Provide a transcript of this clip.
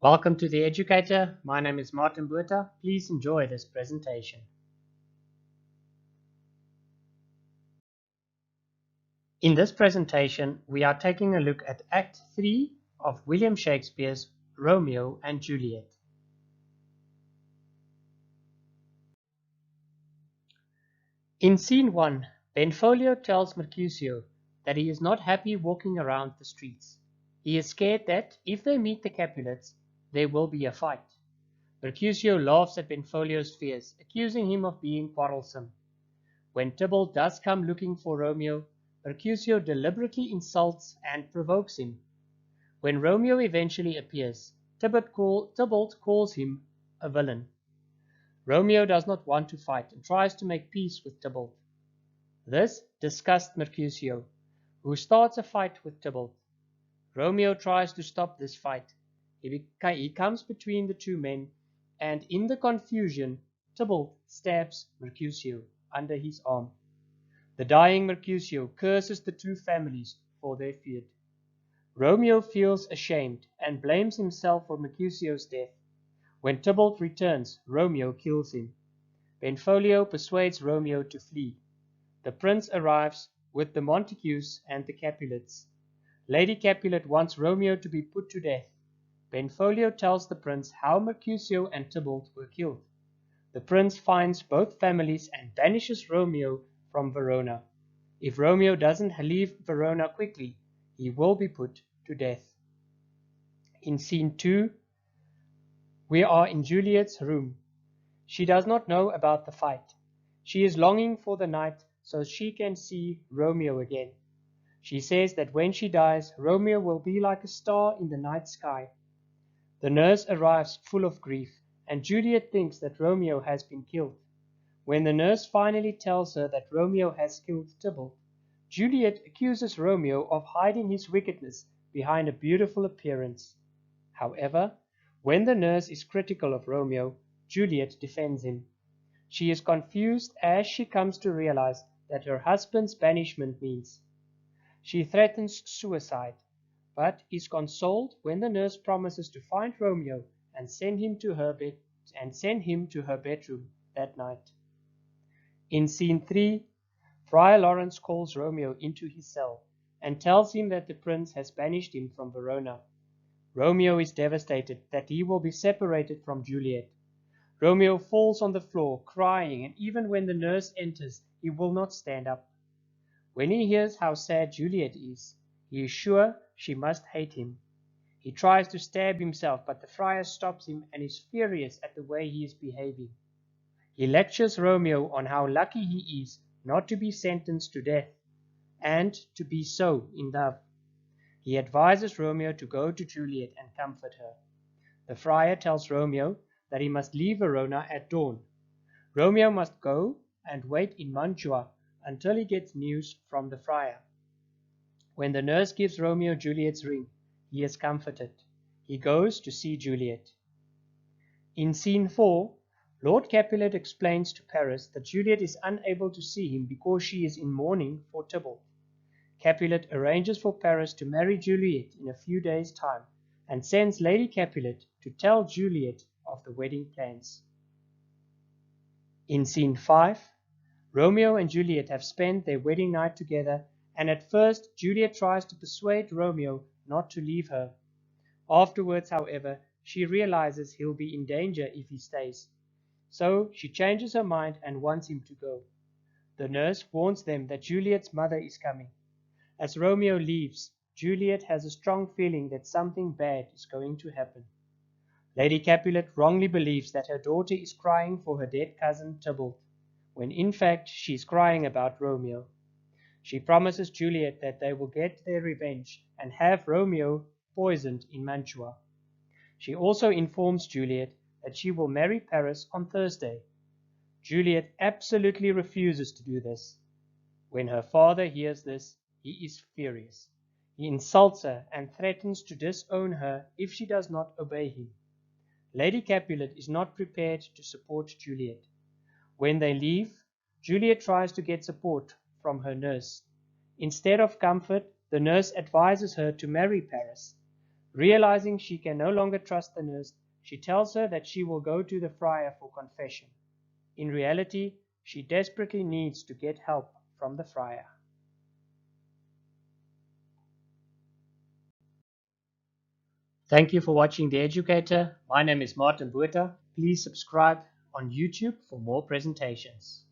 Welcome to The Educator. My name is Martin Buerta. Please enjoy this presentation. In this presentation, we are taking a look at Act 3 of William Shakespeare's Romeo and Juliet. In Scene 1, Benvolio tells Mercutio that he is not happy walking around the streets. He is scared that, if they meet the Capulets, there will be a fight. Mercutio laughs at Benvolio's fears, accusing him of being quarrelsome. When Tybalt does come looking for Romeo, Mercutio deliberately insults and provokes him. When Romeo eventually appears, Tybalt calls him a villain. Romeo does not want to fight and tries to make peace with Tybalt. This disgusts Mercutio, who starts a fight with Tybalt. Romeo tries to stop this fight. He comes between the two men, and in the confusion, Tybalt stabs Mercutio under his arm. The dying Mercutio curses the two families for their feud. Romeo feels ashamed and blames himself for Mercutio's death. When Tybalt returns, Romeo kills him. Benvolio persuades Romeo to flee. The prince arrives with the Montagues and the Capulets. Lady Capulet wants Romeo to be put to death. Benvolio tells the prince how Mercutio and Tybalt were killed. The prince finds both families and banishes Romeo from Verona. If Romeo doesn't leave Verona quickly, he will be put to death. In Scene 2, we are in Juliet's room. She does not know about the fight. She is longing for the night so she can see Romeo again. She says that when she dies, Romeo will be like a star in the night sky. The nurse arrives full of grief, and Juliet thinks that Romeo has been killed. When the nurse finally tells her that Romeo has killed Tybalt, Juliet accuses Romeo of hiding his wickedness behind a beautiful appearance. However, when the nurse is critical of Romeo, Juliet defends him. She is confused as she comes to realize that her husband's banishment means. She threatens suicide, but is consoled when the nurse promises to find Romeo and send him to her bedroom that night. In Scene 3, Friar Lawrence calls Romeo into his cell and tells him that the prince has banished him from Verona. Romeo is devastated that he will be separated from Juliet. Romeo falls on the floor, crying, and even when the nurse enters, he will not stand up. When he hears how sad Juliet is, he is sure she must hate him. He tries to stab himself, but the friar stops him and is furious at the way he is behaving. He lectures Romeo on how lucky he is not to be sentenced to death, and to be so in love. He advises Romeo to go to Juliet and comfort her. The friar tells Romeo that he must leave Verona at dawn. Romeo must go and wait in Mantua until he gets news from the friar. When the nurse gives Romeo Juliet's ring, he is comforted. He goes to see Juliet. In Scene 4, Lord Capulet explains to Paris that Juliet is unable to see him because she is in mourning for Tybalt. Capulet arranges for Paris to marry Juliet in a few days' time and sends Lady Capulet to tell Juliet of the wedding plans. In Scene 5, Romeo and Juliet have spent their wedding night together, and at first Juliet tries to persuade Romeo not to leave her. Afterwards, however, she realizes he'll be in danger if he stays. So she changes her mind and wants him to go. The nurse warns them that Juliet's mother is coming. As Romeo leaves, Juliet has a strong feeling that something bad is going to happen. Lady Capulet wrongly believes that her daughter is crying for her dead cousin Tybalt, when in fact she is crying about Romeo. She promises Juliet that they will get their revenge and have Romeo poisoned in Mantua. She also informs Juliet that she will marry Paris on Thursday. Juliet absolutely refuses to do this. When her father hears this, he is furious. He insults her and threatens to disown her if she does not obey him. Lady Capulet is not prepared to support Juliet. When they leave, Juliet tries to get support from her nurse. Instead of comfort, the nurse advises her to marry Paris. Realizing she can no longer trust the nurse, she tells her that she will go to the friar for confession. In reality, she desperately needs to get help from the friar. Thank you for watching The Educator. My name is Martin Buerta. Please subscribe on YouTube for more presentations.